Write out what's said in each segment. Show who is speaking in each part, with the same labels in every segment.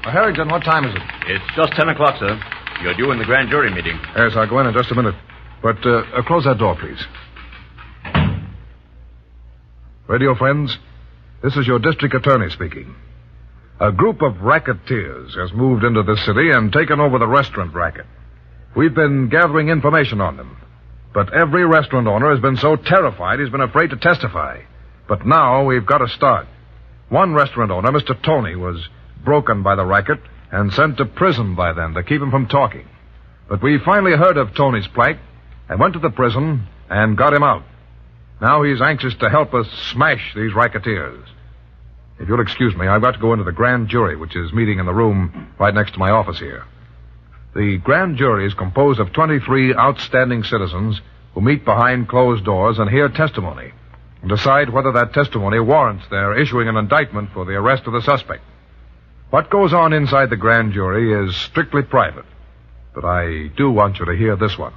Speaker 1: Harrington, what time is it?
Speaker 2: It's just 10 o'clock, sir. You're due in the grand jury meeting.
Speaker 1: Yes, I'll go in just a minute. But close that door, please. Radio friends, this is your district attorney speaking. A group of racketeers has moved into the city and taken over the restaurant racket. We've been gathering information on them. But every restaurant owner has been so terrified he's been afraid to testify. But now we've got to start. One restaurant owner, Mr. Tony, was broken by the racket and sent to prison by them to keep him from talking. But we finally heard of Tony's plight and went to the prison and got him out. Now he's anxious to help us smash these racketeers. If you'll excuse me, I've got to go into the grand jury, which is meeting in the room right next to my office here. The grand jury is composed of 23 outstanding citizens who meet behind closed doors and hear testimony and decide whether that testimony warrants their issuing an indictment for the arrest of the suspect. What goes on inside the grand jury is strictly private, but I do want you to hear this one.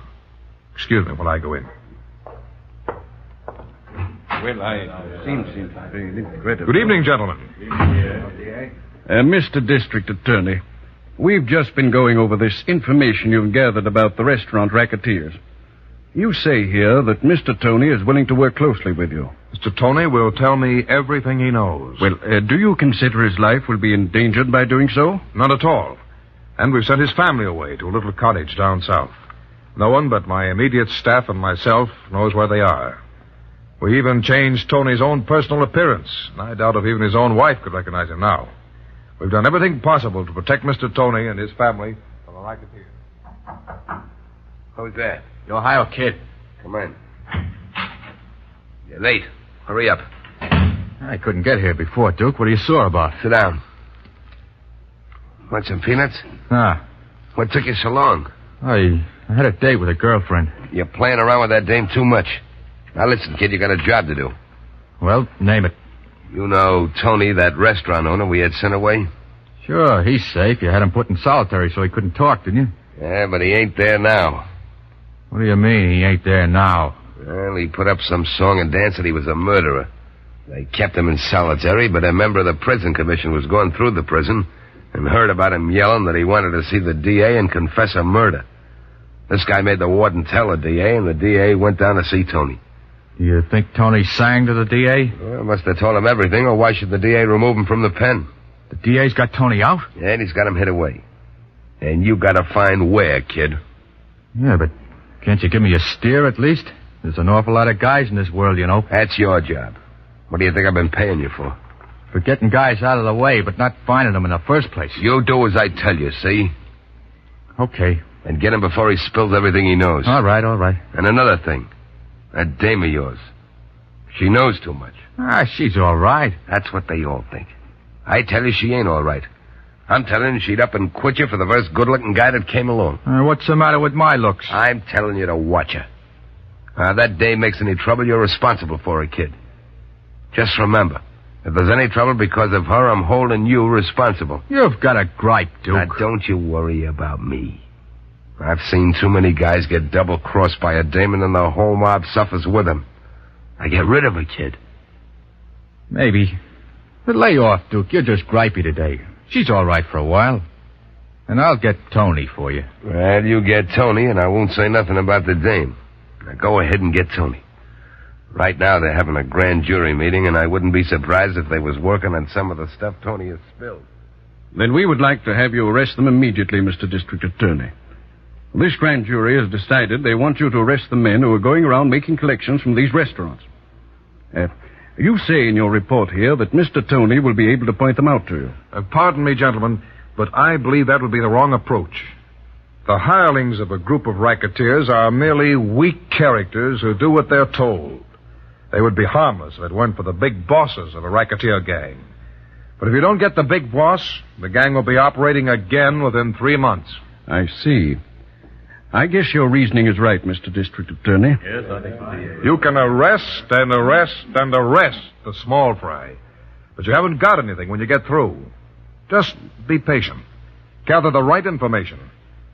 Speaker 1: Excuse me while I go in.
Speaker 3: Well, I seem to be regretted.
Speaker 1: Good evening, gentlemen.
Speaker 3: Mr. District Attorney, we've just been going over this information you've gathered about the restaurant racketeers. You say here that Mr. Tony is willing to work closely with you.
Speaker 1: Mr. Tony will tell me everything he knows.
Speaker 3: Well, do you consider his life will be endangered by doing so?
Speaker 1: Not at all. And we've sent his family away to a little cottage down south. No one but my immediate staff and myself knows where they are. We even changed Tony's own personal appearance, and I doubt if even his own wife could recognize him now. We've done everything possible to protect Mr. Tony and his family from the racketeers.
Speaker 4: Who's that?
Speaker 2: The Ohio kid.
Speaker 4: Come in. You're late. Hurry up.
Speaker 2: I couldn't get here before, Duke. What are you sore about?
Speaker 4: Sit down. Want some peanuts?
Speaker 2: Ah.
Speaker 4: What took you so long?
Speaker 2: I had a date with a girlfriend.
Speaker 4: You're playing around with that dame too much. Now listen, kid, you got a job to do.
Speaker 2: Well, name it.
Speaker 4: You know Tony, that restaurant owner we had sent away?
Speaker 2: Sure, he's safe. You had him put in solitary so he couldn't talk, didn't you?
Speaker 4: Yeah, but he ain't there now.
Speaker 2: What do you mean he ain't there now?
Speaker 4: Well, he put up some song and dance that he was a murderer. They kept him in solitary, but a member of the prison commission was going through the prison and heard about him yelling that he wanted to see the DA and confess a murder. This guy made the warden tell the DA, and the DA went down to see Tony.
Speaker 2: You think Tony sang to the DA?
Speaker 4: Well, must have told him everything, or why should the DA remove him from the pen?
Speaker 2: The DA's got Tony out?
Speaker 4: Yeah, and he's got him hid away. And you gotta find where, kid.
Speaker 2: Yeah, but can't you give me a steer at least? There's an awful lot of guys in this world, you know.
Speaker 4: That's your job. What do you think I've been paying you for?
Speaker 2: For getting guys out of the way, but not finding them in the first place.
Speaker 4: You do as I tell you, see?
Speaker 2: Okay.
Speaker 4: And get him before he spills everything he knows.
Speaker 2: All right.
Speaker 4: And another thing. That dame of yours. She knows too much.
Speaker 2: She's all right.
Speaker 4: That's what they all think. I tell you she ain't all right. I'm telling you she'd up and quit you for the first good-looking guy that came along.
Speaker 2: What's the matter with my looks?
Speaker 4: I'm telling you to watch her. That dame makes any trouble, you're responsible for her, kid. Just remember, if there's any trouble because of her, I'm holding you responsible.
Speaker 2: You've got a gripe, Duke.
Speaker 4: Now, don't you worry about me. I've seen too many guys get double-crossed by a dame, and then the whole mob suffers with them. I get rid of her, kid.
Speaker 2: Maybe. But lay off, Duke. You're just gripey today. She's all right for a while. And I'll get Tony for you.
Speaker 4: Well, you get Tony, and I won't say nothing about the dame. Now, go ahead and get Tony. Right now, they're having a grand jury meeting, and I wouldn't be surprised if they was working on some of the stuff Tony has spilled.
Speaker 3: Then we would like to have you arrest them immediately, Mr. District Attorney. This grand jury has decided they want you to arrest the men who are going around making collections from these restaurants. You say in your report here that Mr. Tony will be able to point them out to you.
Speaker 1: Pardon me, gentlemen, but I believe that would be the wrong approach. The hirelings of a group of racketeers are merely weak characters who do what they're told. They would be harmless if it weren't for the big bosses of a racketeer gang. But if you don't get the big boss, the gang will be operating again within 3 months.
Speaker 3: I see. I guess your reasoning is right, Mr. District Attorney.
Speaker 2: Yes, I think so.
Speaker 1: You can arrest and arrest and arrest the small fry, but you haven't got anything when you get through. Just be patient. Gather the right information,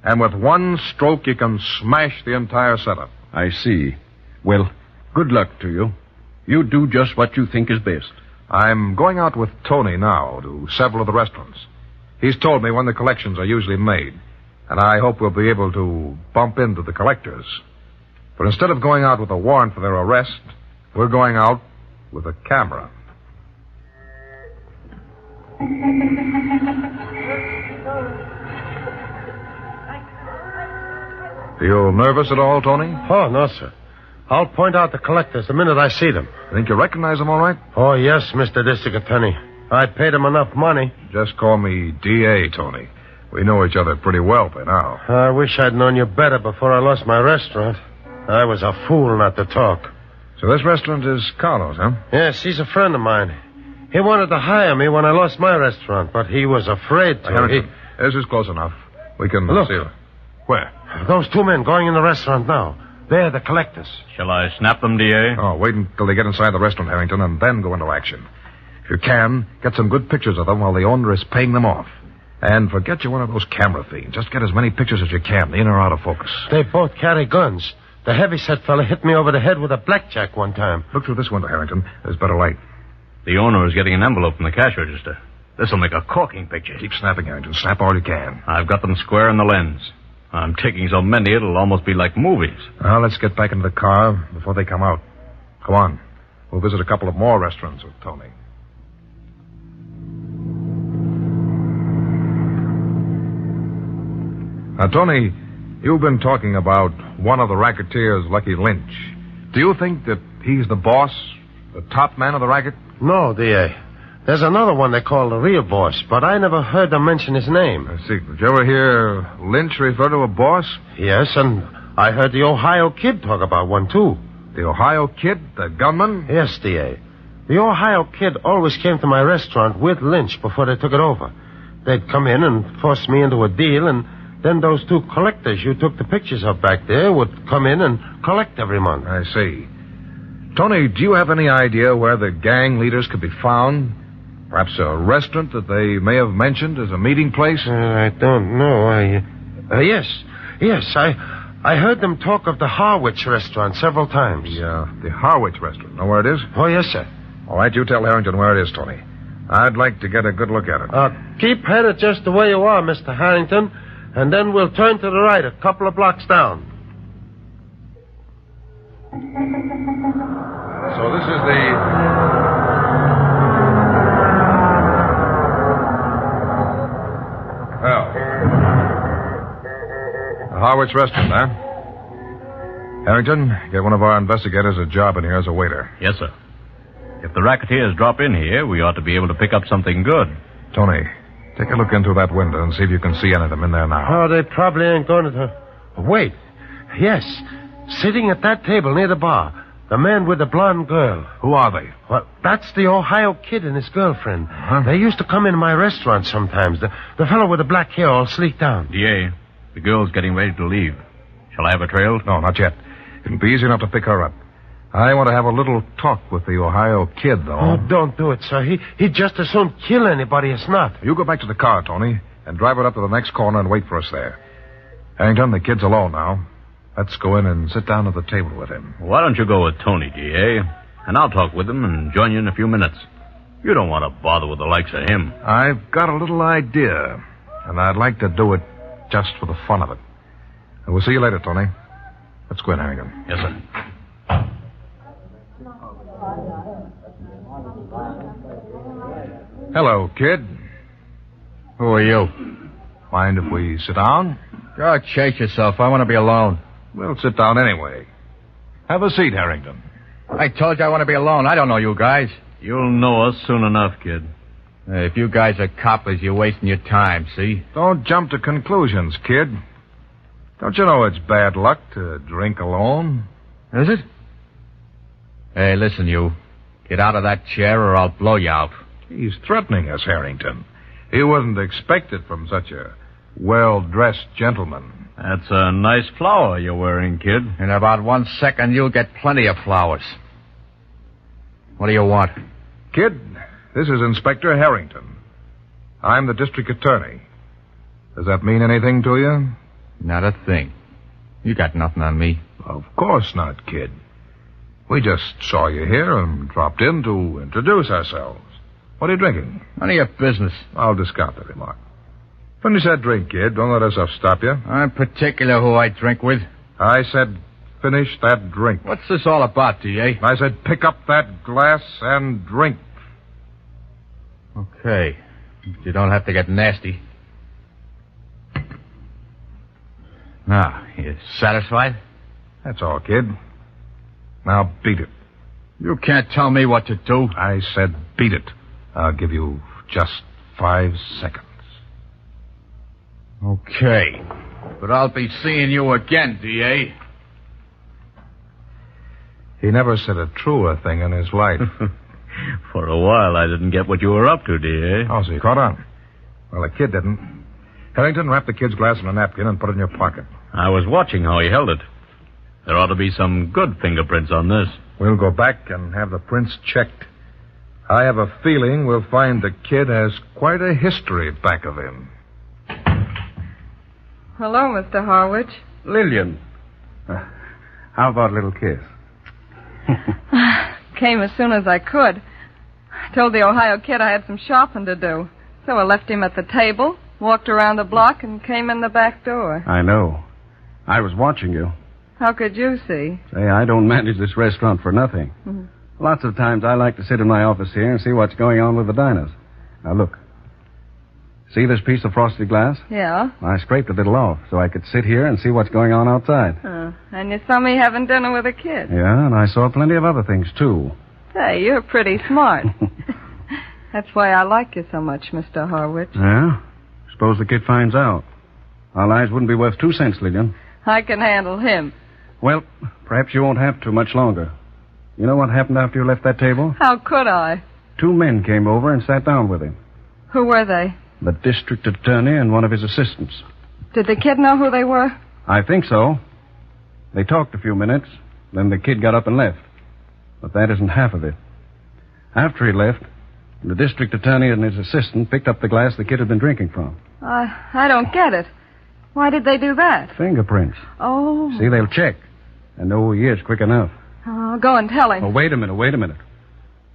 Speaker 1: and with one stroke you can smash the entire setup.
Speaker 3: I see. Well, good luck to you. You do just what you think is best.
Speaker 1: I'm going out with Tony now to several of the restaurants. He's told me when the collections are usually made, and I hope we'll be able to bump into the collectors. But instead of going out with a warrant for their arrest, we're going out with a camera. Feel nervous at all, Tony?
Speaker 5: Oh, no, sir. I'll point out the collectors the minute I see them.
Speaker 1: Think you recognize them all right?
Speaker 5: Oh, yes, Mr. District Attorney. I paid them enough money.
Speaker 1: Just call me D.A., Tony. We know each other pretty well by now.
Speaker 5: I wish I'd known you better before I lost my restaurant. I was a fool not to talk.
Speaker 1: So this restaurant is Carlos, huh?
Speaker 5: Yes, he's a friend of mine. He wanted to hire me when I lost my restaurant, but he was afraid to.
Speaker 1: This is close enough. We can
Speaker 5: Look.
Speaker 1: see it. Where?
Speaker 5: Those two men going in the restaurant now. They're the collectors.
Speaker 6: Shall I snap them, D.A.?
Speaker 1: Oh, wait until they get inside the restaurant, Harrington, and then go into action. If you can, get some good pictures of them while the owner is paying them off. And forget you're one of those camera fiends. Just get as many pictures as you can, in or out of focus.
Speaker 5: They both carry guns. The heavyset fella hit me over the head with a blackjack one time.
Speaker 1: Look through this window, Harrington. There's better light.
Speaker 6: The owner is getting an envelope from the cash register. This'll make a corking picture.
Speaker 1: Keep snapping, Harrington. Snap all you can.
Speaker 6: I've got them square in the lens. I'm taking so many it'll almost be like movies.
Speaker 1: Now, let's get back into the car before they come out. Come on. We'll visit a couple of more restaurants with Tony. Now, Tony, you've been talking about one of the racketeers, Lucky Lynch. Do you think that he's the boss, the top man of the racket?
Speaker 5: No, D.A. There's another one they call the real boss, but I never heard them mention his name.
Speaker 1: I see. Did you ever hear Lynch refer to a boss?
Speaker 5: Yes, and I heard the Ohio Kid talk about one, too.
Speaker 1: The Ohio Kid, the gunman?
Speaker 5: Yes, D.A. The Ohio Kid always came to my restaurant with Lynch before they took it over. They'd come in and force me into a deal, and then those two collectors you took the pictures of back there would come in and collect every month.
Speaker 1: I see. Tony, do you have any idea where the gang leaders could be found? Perhaps a restaurant that they may have mentioned as a meeting place?
Speaker 5: I don't know. Yes. I heard them talk of the Harwich restaurant several times.
Speaker 1: The Harwich restaurant. Know where it is?
Speaker 5: Oh, yes, sir.
Speaker 1: All right, you tell Harrington where it is, Tony. I'd like to get a good look at it.
Speaker 5: Keep headed just the way you are, Mr. Harrington, and then we'll turn to the right a couple of blocks down.
Speaker 1: So this is the... Well, the Harwich restaurant, huh? Harrington, get one of our investigators a job in here as a waiter.
Speaker 6: Yes, sir. If the racketeers drop in here, we ought to be able to pick up something good.
Speaker 1: Tony, take a look into that window and see if you can see any of them in there now.
Speaker 5: Oh, they probably ain't going to... Wait. Yes. Sitting at that table near the bar. The man with the blonde girl.
Speaker 1: Who are they?
Speaker 5: Well, that's the Ohio Kid and his girlfriend.
Speaker 1: Huh?
Speaker 5: They used to come in my restaurant sometimes. The fellow with the black hair all sleeked down.
Speaker 6: D.A., the girl's getting ready to leave. Shall I have her trailed?
Speaker 1: No, not yet. It'll be easy enough to pick her up. I want to have a little talk with the Ohio Kid, though.
Speaker 5: Oh, don't do it, sir. He'd just as soon kill anybody as not.
Speaker 1: You go back to the car, Tony, and drive it up to the next corner and wait for us there. Harrington, the kid's alone now. Let's go in and sit down at the table with him.
Speaker 6: Why don't you go with Tony, D.A., and I'll talk with him and join you in a few minutes. You don't want to bother with the likes of him.
Speaker 1: I've got a little idea, and I'd like to do it just for the fun of it. And we'll see you later, Tony. Let's go in, Harrington.
Speaker 6: Yes, sir.
Speaker 1: Hello, kid.
Speaker 2: Who are you?
Speaker 1: Mind if we sit down?
Speaker 2: Go chase yourself. I want to be alone.
Speaker 1: We'll sit down anyway. Have a seat, Harrington.
Speaker 2: I told you I want to be alone. I don't know you guys.
Speaker 6: You'll know us soon enough, kid.
Speaker 2: If you guys are coppers, you're wasting your time, see?
Speaker 1: Don't jump to conclusions, kid. Don't you know it's bad luck to drink alone?
Speaker 2: Is it? Hey, listen, you. Get out of that chair or I'll blow you out.
Speaker 1: He's threatening us, Harrington. He wasn't expected from such a well-dressed gentleman.
Speaker 6: That's a nice flower you're wearing, kid.
Speaker 2: In about 1 second, you'll get plenty of flowers. What do you want?
Speaker 1: Kid, this is Inspector Harrington. I'm the district attorney. Does that mean anything to you?
Speaker 2: Not a thing. You got nothing on me.
Speaker 1: Of course not, kid. We just saw you here and dropped in to introduce ourselves. What are you drinking?
Speaker 2: None of your business.
Speaker 1: I'll discount the remark. Finish that drink, kid. Don't let that stuff stop you.
Speaker 2: I'm particular who I drink with.
Speaker 1: I said finish that drink.
Speaker 2: What's this all about, D.A.?
Speaker 1: I said pick up that glass and drink.
Speaker 2: Okay. You don't have to get nasty. Now, you satisfied?
Speaker 1: That's all, kid. Now beat it.
Speaker 2: You can't tell me what to do.
Speaker 1: I said beat it. I'll give you just 5 seconds.
Speaker 2: Okay. But I'll be seeing you again, D.A.
Speaker 1: He never said a truer thing in his life.
Speaker 6: For a while, I didn't get what you were up to, D.A.
Speaker 1: Oh, so you caught on. Well, the kid didn't. Harrington, wrap the kid's glass in a napkin and put it in your pocket.
Speaker 6: I was watching how he held it. There ought to be some good fingerprints on this.
Speaker 1: We'll go back and have the prints checked. I have a feeling we'll find the kid has quite a history back of him.
Speaker 7: Hello, Mr. Harwich.
Speaker 3: Lillian. How about a little kiss?
Speaker 7: Came as soon as I could. I told the Ohio kid I had some shopping to do. So I left him at the table, walked around the block, and came in the back door.
Speaker 3: I know. I was watching you.
Speaker 7: How could you see?
Speaker 3: Say, I don't manage this restaurant for nothing.
Speaker 7: Mhm.
Speaker 3: Lots of times I like to sit in my office here and see what's going on with the diners. Now, look. See this piece of frosted glass?
Speaker 7: Yeah?
Speaker 3: I scraped a little off so I could sit here and see what's going on outside.
Speaker 7: And you saw me having dinner with a kid.
Speaker 3: Yeah, and I saw plenty of other things, too.
Speaker 7: Hey, you're pretty smart. That's why I like you so much, Mr. Harwich.
Speaker 3: Yeah? Suppose the kid finds out. Our lives wouldn't be worth 2 cents, Lillian.
Speaker 7: I can handle him.
Speaker 3: Well, perhaps you won't have to much longer. You know what happened after you left that table?
Speaker 7: How could I?
Speaker 3: 2 men came over and sat down with him.
Speaker 7: Who were they?
Speaker 3: The district attorney and one of his assistants.
Speaker 7: Did the kid know who they were?
Speaker 3: I think so. They talked a few minutes, then the kid got up and left. But that isn't half of it. After he left, the district attorney and his assistant picked up the glass the kid had been drinking from.
Speaker 7: I don't get it. Why did they do that?
Speaker 3: Fingerprints.
Speaker 7: Oh.
Speaker 3: See, they'll check and know who he is quick enough.
Speaker 7: I'll go and tell him.
Speaker 3: Oh, wait a minute.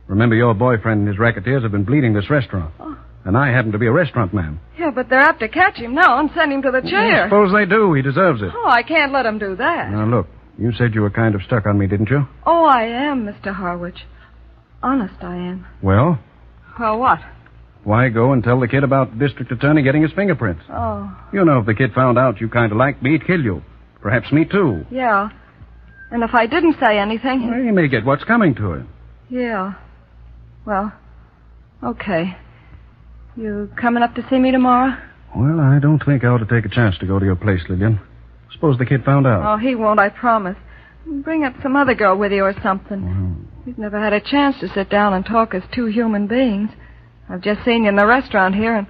Speaker 3: Remember, your boyfriend and his racketeers have been bleeding this restaurant.
Speaker 7: Oh.
Speaker 3: And I happen to be a restaurant man.
Speaker 7: Yeah, but they're apt to catch him now and send him to the chair.
Speaker 3: Suppose they do. He deserves it.
Speaker 7: Oh, I can't let him do that.
Speaker 3: Now, look, you said you were kind of stuck on me, didn't you?
Speaker 7: Oh, I am, Mr. Harwich. Honest, I am.
Speaker 3: Well?
Speaker 7: Well, what?
Speaker 3: Why go and tell the kid about the district attorney getting his fingerprints?
Speaker 7: Oh.
Speaker 3: You know, if the kid found out you kind of liked me, he'd kill you. Perhaps me, too.
Speaker 7: Yeah. And if I didn't say anything...
Speaker 3: Well, he may get what's coming to him.
Speaker 7: Yeah. Well, okay. You coming up to see me tomorrow?
Speaker 3: Well, I don't think I ought to take a chance to go to your place, Lillian. Suppose the kid found out.
Speaker 7: Oh, he won't, I promise. Bring up some other girl with you or something. We've never had a chance to sit down and talk as 2 human beings. I've just seen you in the restaurant here, and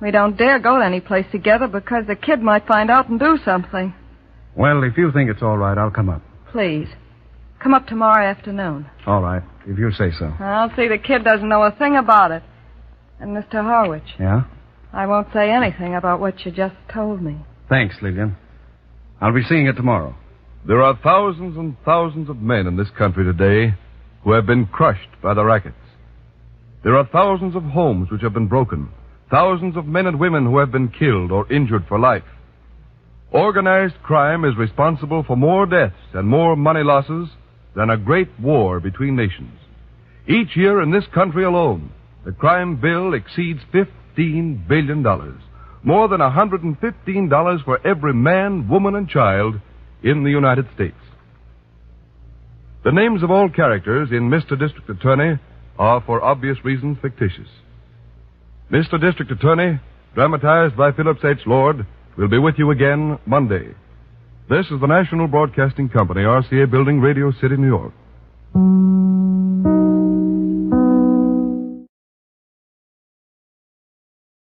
Speaker 7: we don't dare go to any place together because the kid might find out and do something.
Speaker 3: Well, if you think it's all right, I'll come up.
Speaker 7: Please. Come up tomorrow afternoon.
Speaker 3: All right, if you say so.
Speaker 7: I'll see the kid doesn't know a thing about it. And Mr. Harwich.
Speaker 3: Yeah?
Speaker 7: I won't say anything about what you just told me.
Speaker 3: Thanks, Lillian. I'll be seeing you tomorrow.
Speaker 8: There are thousands and thousands of men in this country today who have been crushed by the rackets. There are thousands of homes which have been broken, thousands of men and women who have been killed or injured for life. Organized crime is responsible for more deaths and more money losses than a great war between nations. Each year in this country alone, the crime bill exceeds $15 billion, more than $115 for every man, woman, and child in the United States. The names of all characters in Mr. District Attorney are, for obvious reasons, fictitious. Mr. District Attorney, dramatized by Phillips H. Lord, will be with you again Monday. This is the National Broadcasting Company, RCA Building, Radio City, New York.